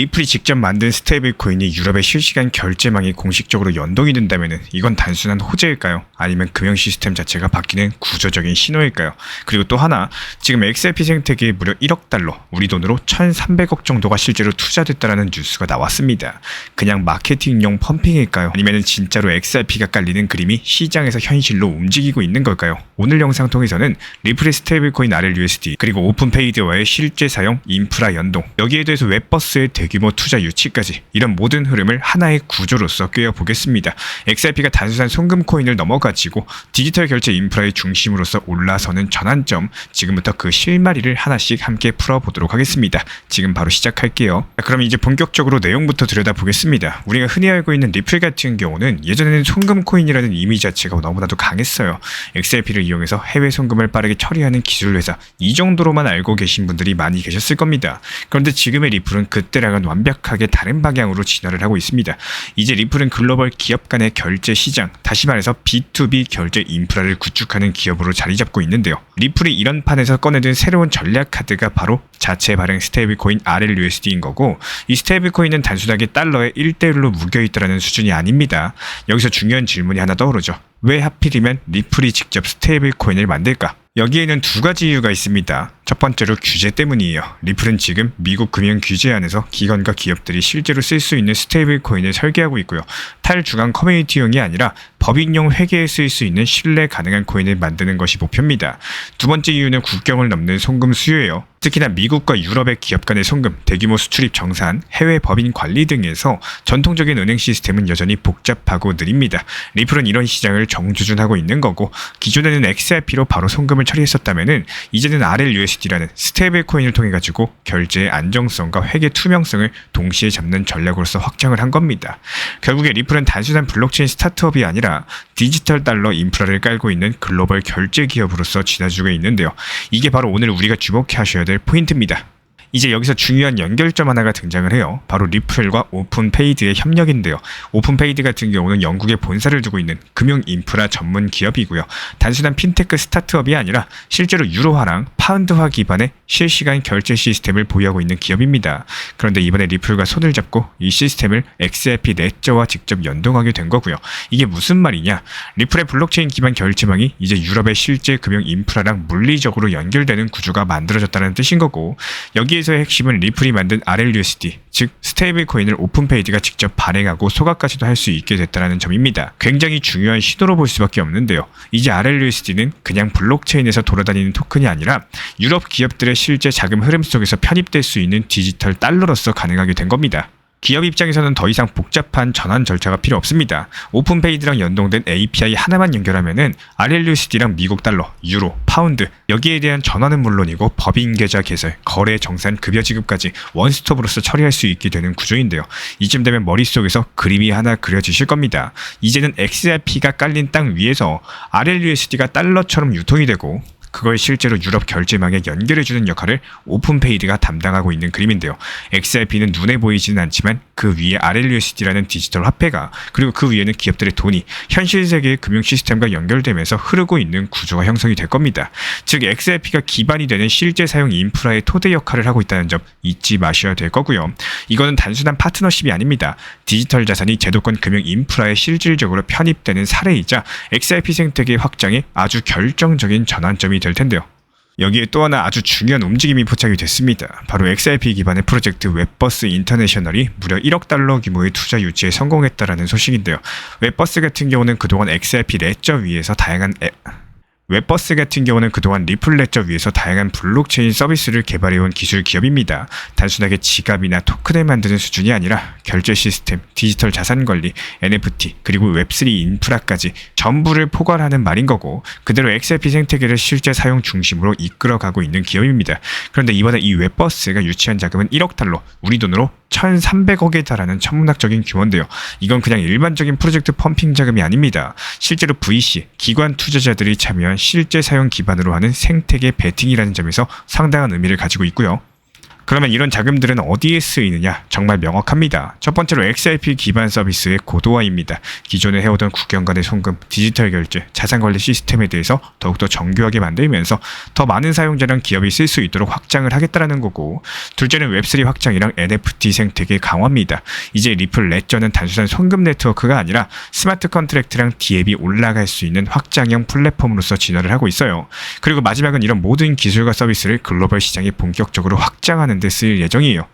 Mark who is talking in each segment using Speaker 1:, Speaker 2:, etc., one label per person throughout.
Speaker 1: 리플이 직접 만든 스테이블 코인이 유럽의 실시간 결제망에 공식적으로 연동이 된다면 이건 단순한 호재일까요? 아니면 금융 시스템 자체가 바뀌는 구조적인 신호일까요? 그리고 또 하나, 지금 XRP 생태계에 무려 1억 달러, 우리 돈으로 1,300억 정도가 실제로 투자됐다라는 뉴스가 나왔습니다. 그냥 마케팅용 펌핑일까요? 아니면 진짜로 XRP가 깔리는 그림이 시장에서 현실로 움직이고 있는 걸까요? 오늘 영상 통해서는 리플의 스테이블 코인 RLUSD 그리고 오픈페이드와의 실제 사용, 인프라 연동, 여기에 대해서 웹버스의 대규모 투자 유치까지 이런 모든 흐름을 하나의 구조로서 꿰어보겠습니다. XRP가 단순한 송금 코인을 넘어가지고 디지털 결제 인프라의 중심으로서 올라서는 전환점, 지금부터 그 실마리를 하나씩 함께 풀어보도록 하겠습니다. 지금 바로 시작할게요. 그럼 이제 본격적으로 내용부터 들여다보겠습니다. 우리가 흔히 알고 있는 리플 같은 경우는 예전에는 송금 코인이라는 이미지 자체가 너무나도 강했어요. XRP를 이용해서 해외 송금을 빠르게 처리하는 기술 회사, 이 정도로만 알고 계신 분들이 많이 계셨을 겁니다. 그런데 지금의 리플은 그때랑은 완벽하게 다른 방향으로 진화를 하고 있습니다. 이제 리플은 글로벌 기업 간의 결제 시장, 다시 말해서 B2B 결제 인프라를 구축하는 기업으로 자리 잡고 있는데요. 리플이 이런 판에서 꺼내든 새로운 전략 카드가 바로 자체 발행 스테이블 코인 RLUSD인 거고, 이 스테이블 코인은 단순하게 달러에 1대1로 묶여있다는 수준이 아닙니다. 여기서 중요한 질문이 하나 떠오르죠. 왜 하필이면 리플이 직접 스테이블 코인을 만들까? 여기에는 두 가지 이유가 있습니다. 첫 번째로 규제 때문이에요. 리플은 지금 미국 금융 규제 안에서 기관과 기업들이 실제로 쓸 수 있는 스테이블 코인을 설계하고 있고요. 탈중앙 커뮤니티용이 아니라 법인용 회계에 쓸 수 있는 신뢰 가능한 코인을 만드는 것이 목표입니다. 두 번째 이유는 국경을 넘는 송금 수요예요. 특히나 미국과 유럽의 기업 간의 송금, 대규모 수출입 정산, 해외 법인 관리 등에서 전통적인 은행 시스템은 여전히 복잡하고 느립니다. 리플은 이런 시장을 정주준하고 있는 거고, 기존에는 XRP로 바로 송금을 처리했었다면은 이제는 RLUSD라는 스테이블 코인을 통해 가지고 결제의 안정성과 회계 투명성을 동시에 잡는 전략으로서 확장을 한 겁니다. 결국에 리플은 단순한 블록체인 스타트업이 아니라 디지털 달러 인프라를 깔고 있는 글로벌 결제 기업으로서 진화주고 있는데요. 이게 바로 오늘 우리가 주목하셔야 될 포인트입니다. 이제 여기서 중요한 연결점 하나가 등장을 해요. 바로 리플과 오픈페이드의 협력인데요. 오픈페이드 같은 경우는 영국에 본사를 두고 있는 금융 인프라 전문 기업이고요. 단순한 핀테크 스타트업이 아니라 실제로 유로화랑 파운드화 기반의 실시간 결제 시스템을 보유하고 있는 기업입니다. 그런데 이번에 리플과 손을 잡고 이 시스템을 XRP 레저와 직접 연동하게 된 거고요. 이게 무슨 말이냐? 리플의 블록체인 기반 결제망이 이제 유럽의 실제 금융 인프라랑 물리적으로 연결되는 구조가 만들어졌다는 뜻인 거고, 여기에서의 핵심은 리플이 만든 RLUSD, 즉 스테이블 코인을 오픈페이드가 직접 발행하고 소각까지도 할 수 있게 됐다는 점입니다. 굉장히 중요한 시도로 볼 수밖에 없는데요. 이제 RLUSD는 그냥 블록체인에서 돌아다니는 토큰이 아니라 유럽 기업들의 실제 자금 흐름 속에서 편입될 수 있는 디지털 달러로서 가능하게 된 겁니다. 기업 입장에서는 더 이상 복잡한 전환 절차가 필요 없습니다. 오픈페이드랑 연동된 API 하나만 연결하면은 RLUSD랑 미국 달러, 유로, 파운드, 여기에 대한 전환은 물론이고 법인 계좌 개설, 거래 정산, 급여 지급까지 원스톱으로서 처리할 수 있게 되는 구조인데요. 이쯤 되면 머릿속에서 그림이 하나 그려지실 겁니다. 이제는 XRP가 깔린 땅 위에서 RLUSD가 달러처럼 유통이 되고, 그걸 실제로 유럽 결제망에 연결해주는 역할을 오픈페이드가 담당하고 있는 그림인데요. XRP는 눈에 보이지는 않지만 그 위에 RLUSD라는 디지털 화폐가, 그리고 그 위에는 기업들의 돈이 현실 세계의 금융 시스템과 연결되면서 흐르고 있는 구조가 형성이 될 겁니다. 즉 XRP가 기반이 되는 실제 사용 인프라의 토대 역할을 하고 있다는 점 잊지 마셔야 될 거고요. 이거는 단순한 파트너십이 아닙니다. 디지털 자산이 제도권 금융 인프라에 실질적으로 편입되는 사례이자 XRP 생태계 확장의 아주 결정적인 전환점이 될 텐데요. 여기에 또 하나 아주 중요한 움직임이 포착이 됐습니다. 바로 XRP 기반의 프로젝트 웹버스 인터내셔널이 무려 1억 달러 규모의 투자 유치에 성공했다라는 소식인데요. 웹버스 같은 경우는 그동안 XRP 레저 위에서 다양한 리플 레저 위에서 다양한 블록체인 서비스를 개발해온 기술 기업입니다. 단순하게 지갑이나 토큰을 만드는 수준이 아니라 결제 시스템, 디지털 자산 관리, NFT, 그리고 웹3 인프라까지 전부를 포괄하는 말인 거고, 그대로 XRP 생태계를 실제 사용 중심으로 이끌어가고 있는 기업입니다. 그런데 이번에 이 웹버스가 유치한 자금은 1억 달러, 우리 돈으로 1,300억에 달하는 천문학적인 규모인데요. 이건 그냥 일반적인 프로젝트 펌핑 자금이 아닙니다. 실제로 VC, 기관 투자자들이 참여한 실제 사용 기반으로 하는 생태계 베팅이라는 점에서 상당한 의미를 가지고 있고요. 그러면 이런 자금들은 어디에 쓰이느냐? 정말 명확합니다. 첫 번째로 XRP 기반 서비스의 고도화입니다. 기존에 해오던 국경 간의 송금, 디지털 결제, 자산 관리 시스템에 대해서 더욱더 정교하게 만들면서 더 많은 사용자랑 기업이 쓸 수 있도록 확장을 하겠다라는 거고, 둘째는 웹3 확장이랑 NFT 생태계 강화입니다. 이제 리플 레저는 단순한 송금 네트워크가 아니라 스마트 컨트랙트랑 디앱이 올라갈 수 있는 확장형 플랫폼으로서 진화를 하고 있어요. 그리고 마지막은 이런 모든 기술과 서비스를 글로벌 시장에 본격적으로 확장하는 데 쓰일 예정이에요.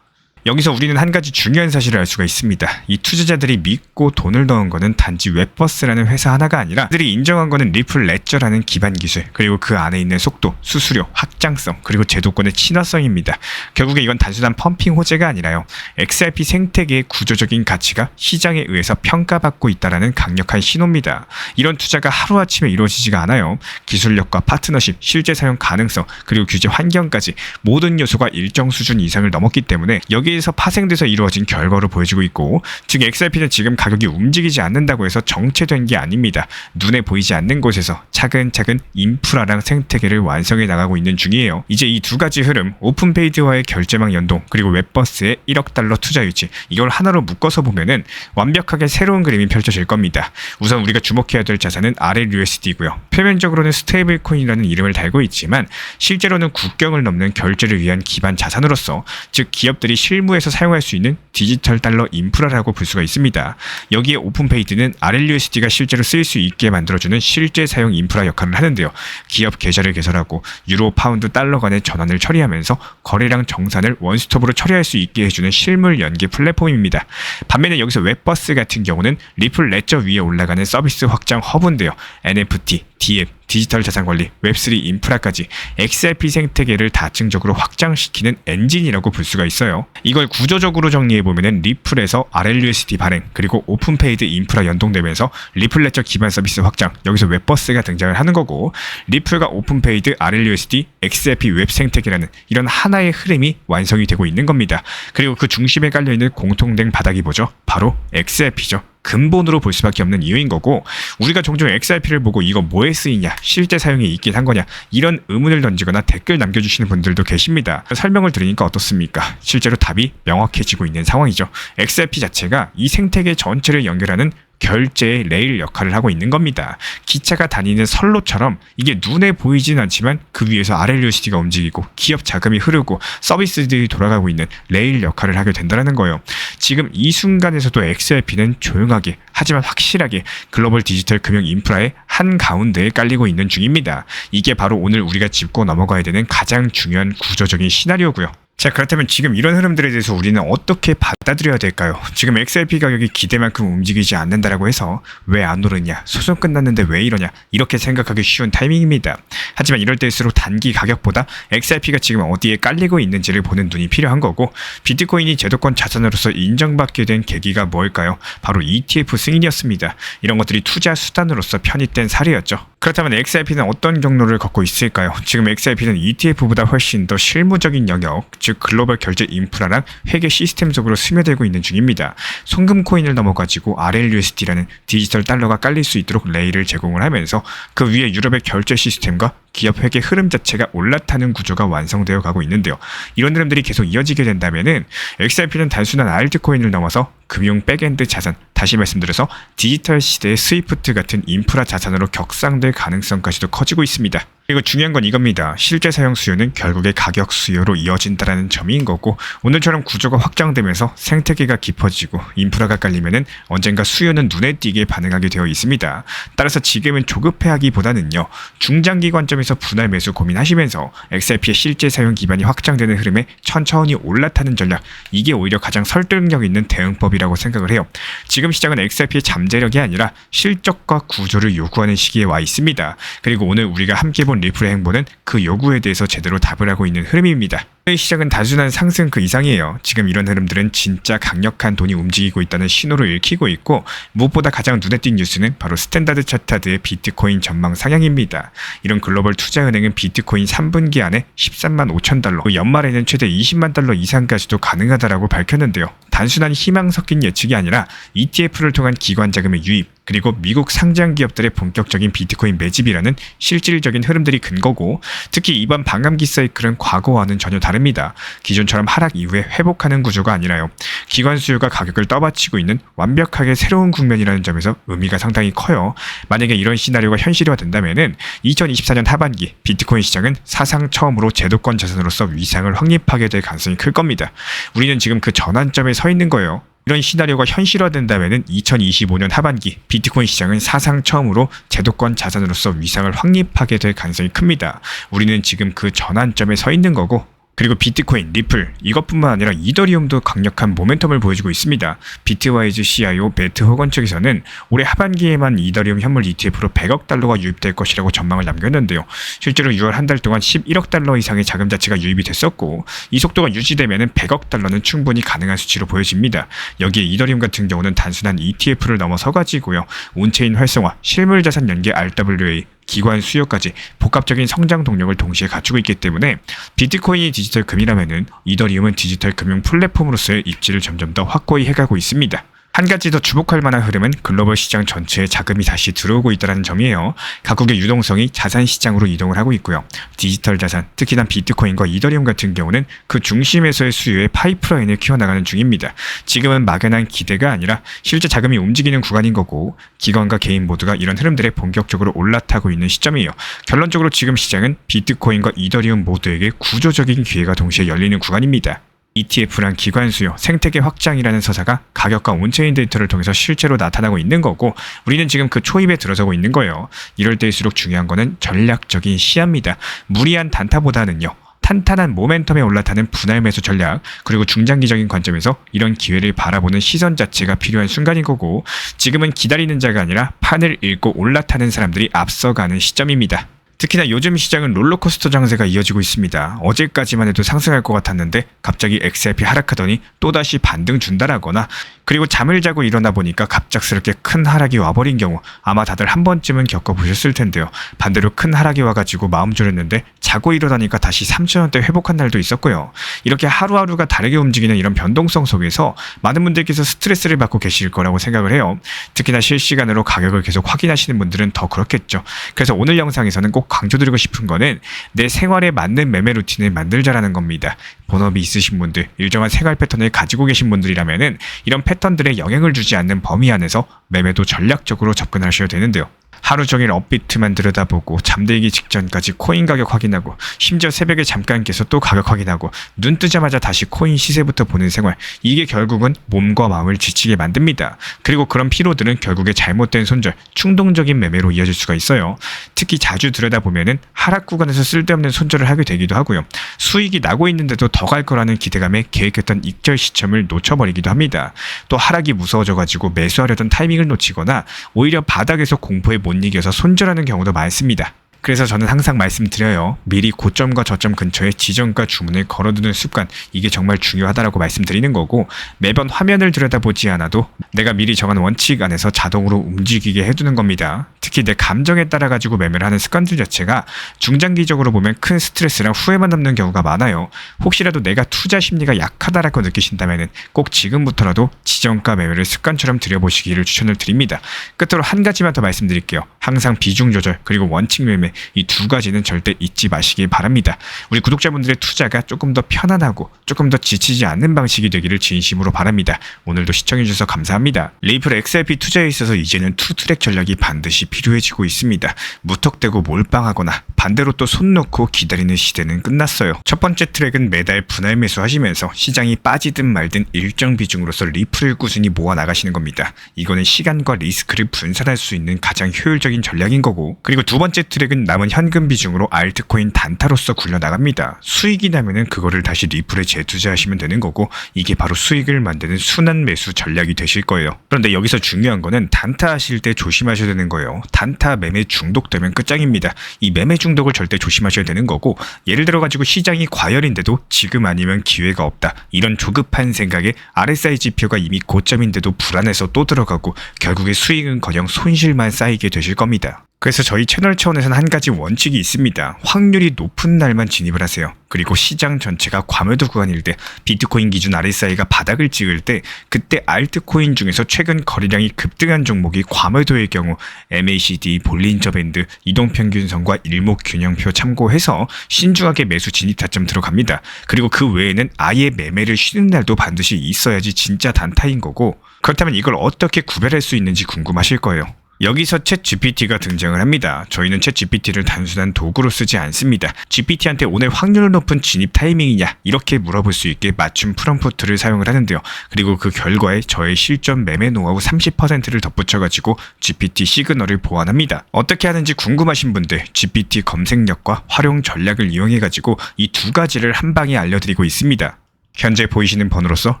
Speaker 1: 여기서 우리는 한 가지 중요한 사실을 알 수가 있습니다. 이 투자자들이 믿고 돈을 넣은 거는 단지 웹버스라는 회사 하나가 아니라 그들이 인정한 거는 리플 레저라는 기반 기술, 그리고 그 안에 있는 속도, 수수료, 확장성, 그리고 제도권의 친화성입니다. 결국에 이건 단순한 펌핑 호재가 아니라요, XRP 생태계의 구조적인 가치가 시장에 의해서 평가받고 있다는 강력한 신호입니다. 이런 투자가 하루아침에 이루어지지가 않아요. 기술력과 파트너십, 실제 사용 가능성, 그리고 규제 환경까지 모든 요소가 일정 수준 이상을 넘었기 때문에 여기에서 파생돼서 이루어진 결과로 보여지고 있고, 즉 XRP는 지금 가격이 움직이지 않는다고 해서 정체된 게 아닙니다. 눈에 보이지 않는 곳에서 차근차근 인프라랑 생태계를 완성해 나가고 있는 중이에요. 이제 이 두 가지 흐름, 오픈페이드와의 결제망 연동, 그리고 웹버스의 1억 달러 투자 유치, 이걸 하나로 묶어서 보면은 완벽하게 새로운 그림이 펼쳐질 겁니다. 우선 우리가 주목해야 될 자산은 RLUSD고요. 표면적으로는 스테이블 코인이라는 이름을 달고 있지만 실제로는 국경을 넘는 결제를 위한 기반 자산으로서, 즉 기업들이 실무에서 사용할 수 있는 디지털 달러 인프라라고 볼 수가 있습니다. 여기에 오픈페이드는 RLUSD가 실제로 쓰일 수 있게 만들어주는 실제 사용 인프라 역할을 하는데요. 기업 계좌를 개설하고 유로, 파운드, 달러 간의 전환을 처리하면서 거래량 정산을 원스톱으로 처리할 수 있게 해주는 실물 연계 플랫폼입니다. 반면에 여기서 웹버스 같은 경우는 리플 레저 위에 올라가는 서비스 확장 허브인데요. NFT, 디앱, 디지털 자산 관리, 웹3 인프라까지 XRP 생태계를 다층적으로 확장시키는 엔진이라고 볼 수가 있어요. 이걸 구조적으로 정리해보면 리플에서 RLUSD 발행, 그리고 오픈페이드 인프라 연동되면서 리플 레저 기반 서비스 확장, 여기서 웹버스가 등장을 하는 거고, 리플과 오픈페이드, RLUSD, XRP 웹 생태계라는 이런 하나의 흐름이 완성이 되고 있는 겁니다. 그리고 그 중심에 깔려있는 공통된 바닥이 뭐죠? 바로 XRP죠. 근본으로 볼 수밖에 없는 이유인 거고, 우리가 종종 XRP를 보고 이거 뭐에 쓰이냐, 실제 사용이 있긴 한 거냐, 이런 의문을 던지거나 댓글 남겨주시는 분들도 계십니다. 설명을 드리니까 어떻습니까? 실제로 답이 명확해지고 있는 상황이죠. XRP 자체가 이 생태계 전체를 연결하는 결제의 레일 역할을 하고 있는 겁니다. 기차가 다니는 선로처럼 이게 눈에 보이진 않지만 그 위에서 RLUSD가 움직이고 기업 자금이 흐르고 서비스들이 돌아가고 있는 레일 역할을 하게 된다는 거예요. 지금 이 순간에서도 XRP는 조용하게 하지만 확실하게 글로벌 디지털 금융 인프라의 한가운데에 깔리고 있는 중입니다. 이게 바로 오늘 우리가 짚고 넘어가야 되는 가장 중요한 구조적인 시나리오고요. 자, 그렇다면 지금 이런 흐름들에 대해서 우리는 어떻게 받아들여야 될까요? 지금 XRP 가격이 기대만큼 움직이지 않는다라고 해서 왜 안 오르냐, 소송 끝났는데 왜 이러냐, 이렇게 생각하기 쉬운 타이밍입니다. 하지만 이럴 때일수록 단기 가격보다 XRP가 지금 어디에 깔리고 있는지를 보는 눈이 필요한 거고, 비트코인이 제도권 자산으로서 인정받게 된 계기가 뭘까요? 바로 ETF 승인이었습니다. 이런 것들이 투자 수단으로서 편입된 사례였죠. 그렇다면 XRP는 어떤 경로를 걷고 있을까요? 지금 XRP는 ETF보다 훨씬 더 실무적인 영역, 즉 글로벌 결제 인프라랑 회계 시스템 속으로 스며들고 있는 중입니다. 송금 코인을 넘어가지고 RLUSD라는 디지털 달러가 깔릴 수 있도록 레일을 제공을 하면서 그 위에 유럽의 결제 시스템과 기업 회계 흐름 자체가 올라타는 구조가 완성되어 가고 있는데요. 이런 흐름들이 계속 이어지게 된다면은 XRP는 단순한 알트코인을 넘어서 금융 백엔드 자산, 다시 말씀드려서 디지털 시대의 스위프트 같은 인프라 자산으로 격상될 가능성까지도 커지고 있습니다. 그리고 중요한 건 이겁니다. 실제 사용 수요는 결국에 가격 수요로 이어진다는 점인 거고, 오늘처럼 구조가 확장되면서 생태계가 깊어지고 인프라가 깔리면은 언젠가 수요는 눈에 띄게 반응하게 되어 있습니다. 따라서 지금은 조급해하기보다는요, 중장기 관점에서 분할 매수 고민하시면서 XRP의 실제 사용 기반이 확장되는 흐름에 천천히 올라타는 전략, 이게 오히려 가장 설득력 있는 대응법이라고 생각을 해요. 지금 시장은 XRP의 잠재력이 아니라 실적과 구조를 요구하는 시기에 와 있습니다. 그리고 오늘 우리가 함께 본 리플의 행보는 그 요구에 대해서 제대로 답을 하고 있는 흐름입니다. 시장은 단순한 상승 그 이상이에요. 지금 이런 흐름들은 진짜 강력한 돈이 움직이고 있다는 신호를 읽히고 있고, 무엇보다 가장 눈에 띈 뉴스는 바로 스탠다드 차타드의 비트코인 전망 상향입니다. 이런 글로벌 투자은행은 비트코인 3분기 안에 13만 5천 달러, 연말에는 최대 20만 달러 이상까지도 가능하다라고 밝혔는데요. 단순한 희망 섞인 예측이 아니라 ETF를 통한 기관 자금의 유입, 그리고 미국 상장 기업들의 본격적인 비트코인 매집이라는 실질적인 흐름들이 근거고, 특히 이번 반감기 사이클은 과거와는 전혀 다릅니다. 기존처럼 하락 이후에 회복하는 구조가 아니라요. 기관 수요가 가격을 떠받치고 있는 완벽하게 새로운 국면이라는 점에서 의미가 상당히 커요. 만약에 이런 시나리오가 현실화된다면은 2024년 하반기 비트코인 시장은 사상 처음으로 제도권 자산으로서 위상을 확립하게 될 가능성이 클 겁니다. 우리는 지금 그 전환점에 서 있는 거예요. 이런 시나리오가 현실화된다면 2025년 하반기 비트코인 시장은 사상 처음으로 제도권 자산으로서 위상을 확립하게 될 가능성이 큽니다. 우리는 지금 그 전환점에 서 있는 거고, 그리고 비트코인, 리플 이것뿐만 아니라 이더리움도 강력한 모멘텀을 보여주고 있습니다. 비트와이즈 CIO 매트 호건 측에서는 올해 하반기에만 이더리움 현물 ETF로 100억 달러가 유입될 것이라고 전망을 남겼는데요. 실제로 6월 한 달 동안 11억 달러 이상의 자금 자체가 유입이 됐었고, 이 속도가 유지되면 100억 달러는 충분히 가능한 수치로 보여집니다. 여기에 이더리움 같은 경우는 단순한 ETF를 넘어서 가지고요. 온체인 활성화, 실물 자산 연계 RWA, 기관 수요까지 복합적인 성장 동력을 동시에 갖추고 있기 때문에 비트코인이 디지털 금이라면은 이더리움은 디지털 금융 플랫폼으로서의 입지를 점점 더 확고히 해가고 있습니다. 한 가지 더 주목할 만한 흐름은 글로벌 시장 전체에 자금이 다시 들어오고 있다는 점이에요. 각국의 유동성이 자산 시장으로 이동을 하고 있고요. 디지털 자산, 특히나 비트코인과 이더리움 같은 경우는 그 중심에서의 수요의 파이프라인을 키워나가는 중입니다. 지금은 막연한 기대가 아니라 실제 자금이 움직이는 구간인 거고, 기관과 개인 모두가 이런 흐름들에 본격적으로 올라타고 있는 시점이에요. 결론적으로 지금 시장은 비트코인과 이더리움 모두에게 구조적인 기회가 동시에 열리는 구간입니다. ETF란 기관 수요, 생태계 확장이라는 서사가 가격과 온체인 데이터를 통해서 실제로 나타나고 있는 거고, 우리는 지금 그 초입에 들어서고 있는 거예요. 이럴 때일수록 중요한 거는 전략적인 시야입니다. 무리한 단타보다는요, 탄탄한 모멘텀에 올라타는 분할 매수 전략, 그리고 중장기적인 관점에서 이런 기회를 바라보는 시선 자체가 필요한 순간인 거고, 지금은 기다리는 자가 아니라 판을 읽고 올라타는 사람들이 앞서가는 시점입니다. 특히나 요즘 시장은 롤러코스터 장세가 이어지고 있습니다. 어제까지만 해도 상승할 것 같았는데 갑자기 XRP 하락하더니 또다시 반등 준다라거나, 그리고 잠을 자고 일어나 보니까 갑작스럽게 큰 하락이 와버린 경우 아마 다들 한 번쯤은 겪어보셨을 텐데요. 반대로 큰 하락이 와가지고 마음 졸였는데 자고 일어나니까 다시 3,000원대 회복한 날도 있었고요. 이렇게 하루하루가 다르게 움직이는 이런 변동성 속에서 많은 분들께서 스트레스를 받고 계실 거라고 생각을 해요. 특히나 실시간으로 가격을 계속 확인하시는 분들은 더 그렇겠죠. 그래서 오늘 영상에서는 꼭 강조드리고 싶은 거는 내 생활에 맞는 매매 루틴을 만들자라는 겁니다. 본업이 있으신 분들, 일정한 생활 패턴을 가지고 계신 분들이라면은 이런 패턴들에 영향을 주지 않는 범위 안에서 매매도 전략적으로 접근하셔야 되는데요. 하루 종일 업비트만 들여다보고 잠들기 직전까지 코인 가격 확인하고, 심지어 새벽에 잠깐 깨서 또 가격 확인하고, 눈 뜨자마자 다시 코인 시세부터 보는 생활, 이게 결국은 몸과 마음을 지치게 만듭니다. 그리고 그런 피로들은 결국에 잘못된 손절, 충동적인 매매로 이어질 수가 있어요. 특히 자주 들여다보면은 하락 구간에서 쓸데없는 손절을 하게 되기도 하고요. 수익이 나고 있는데도 더 갈 거라는 기대감에 계획했던 익절 시점을 놓쳐버리기도 합니다. 또 하락이 무서워져가지고 매수하려던 타이밍을 놓치거나 오히려 바닥에서 공포에 못 이겨서 손절하는 경우도 많습니다. 그래서 저는 항상 말씀드려요. 미리 고점과 저점 근처에 지정가 주문을 걸어두는 습관, 이게 정말 중요하다라고 말씀드리는 거고, 매번 화면을 들여다보지 않아도 내가 미리 정한 원칙 안에서 자동으로 움직이게 해두는 겁니다. 특히 내 감정에 따라 가지고 매매를 하는 습관들 자체가 중장기적으로 보면 큰 스트레스랑 후회만 남는 경우가 많아요. 혹시라도 내가 투자 심리가 약하다라고 느끼신다면 꼭 지금부터라도 지정가 매매를 습관처럼 들여보시기를 추천을 드립니다. 끝으로 한 가지만 더 말씀드릴게요. 항상 비중 조절 그리고 원칙 매매, 이 두 가지는 절대 잊지 마시길 바랍니다. 우리 구독자분들의 투자가 조금 더 편안하고 조금 더 지치지 않는 방식이 되기를 진심으로 바랍니다. 오늘도 시청해주셔서 감사합니다. 리플 XRP 투자에 있어서 이제는 투트랙 전략이 반드시 필요해지고 있습니다. 무턱대고 몰빵하거나 반대로 또 손 놓고 기다리는 시대는 끝났어요. 첫 번째 트랙은 매달 분할 매수하시면서 시장이 빠지든 말든 일정 비중으로서 리플을 꾸준히 모아 나가시는 겁니다. 이거는 시간과 리스크를 분산할 수 있는 가장 효율적인 전략인 거고, 그리고 두 번째 트랙은 남은 현금 비중으로 알트코인 단타로서 굴려나갑니다. 수익이 나면은 그거를 다시 리플에 재투자하시면 되는 거고, 이게 바로 수익을 만드는 순환 매수 전략이 되실 거예요. 그런데 여기서 중요한 거는 단타 하실 때 조심하셔야 되는 거예요. 단타 매매 중독되면 끝장입니다. 이 매매 중독을 절대 조심하셔야 되는 거고, 예를 들어 가지고 시장이 과열인데도 지금 아니면 기회가 없다, 이런 조급한 생각에 RSI 지표가 이미 고점인데도 불안해서 또 들어가고 결국에 수익은커녕 손실만 쌓이게 되실 겁니다. 그래서 저희 채널 차원에서는 한 가지 원칙이 있습니다. 확률이 높은 날만 진입을 하세요. 그리고 시장 전체가 과매도 구간일 때, 비트코인 기준 RSI가 바닥을 찍을 때, 그때 알트코인 중에서 최근 거래량이 급등한 종목이 과매도의 경우 MACD, 볼린저 밴드, 이동평균선과 일목균형표 참고해서 신중하게 매수 진입 타점 들어갑니다. 그리고 그 외에는 아예 매매를 쉬는 날도 반드시 있어야지 진짜 단타인 거고, 그렇다면 이걸 어떻게 구별할 수 있는지 궁금하실 거예요. 여기서 챗 GPT가 등장을 합니다. 저희는 챗 GPT를 단순한 도구로 쓰지 않습니다. GPT한테 오늘 확률 높은 진입 타이밍이냐 이렇게 물어볼 수 있게 맞춤 프롬프트를 사용을 하는데요. 그리고 그 결과에 저의 실전 매매 노하우 30%를 덧붙여가지고 GPT 시그널을 보완합니다. 어떻게 하는지 궁금하신 분들 GPT 검색력과 활용 전략을 이용해가지고 이 두 가지를 한 방에 알려드리고 있습니다. 현재 보이시는 번호로서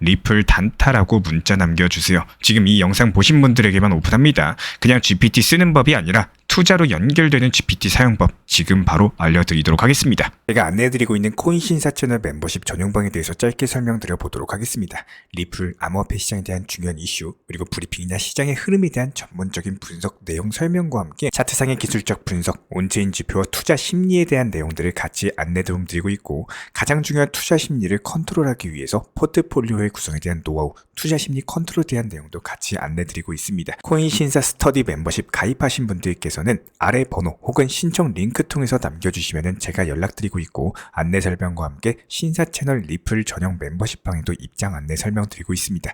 Speaker 1: 리플 단타라고 문자 남겨주세요. 지금 이 영상 보신 분들에게만 오픈합니다. 그냥 GPT 쓰는 법이 아니라 투자로 연결되는 GPT 사용법 지금 바로 알려드리도록 하겠습니다. 제가 안내해드리고 있는 코인 신사 채널 멤버십 전용방에 대해서 짧게 설명드려 보도록 하겠습니다. 리플, 암호화폐 시장에 대한 중요한 이슈, 그리고 브리핑이나 시장의 흐름에 대한 전문적인 분석 내용 설명과 함께 차트상의 기술적 분석, 온체인 지표와 투자 심리에 대한 내용들을 같이 안내 도움 드리고 있고, 가장 중요한 투자 심리를 컨트롤하기 위해서 포트폴리오의 구성에 대한 노하우, 투자 심리 컨트롤에 대한 내용도 같이 안내드리고 있습니다. 코인 신사 스터디 멤버십 가입하신 분들께서는 아래 번호 혹은 신청 링크 통해서 남겨주시면 제가 연락드리고 있고, 안내 설명과 함께 신사 채널 리플 전용 멤버십 방에도 입장 안내 설명드리고 있습니다.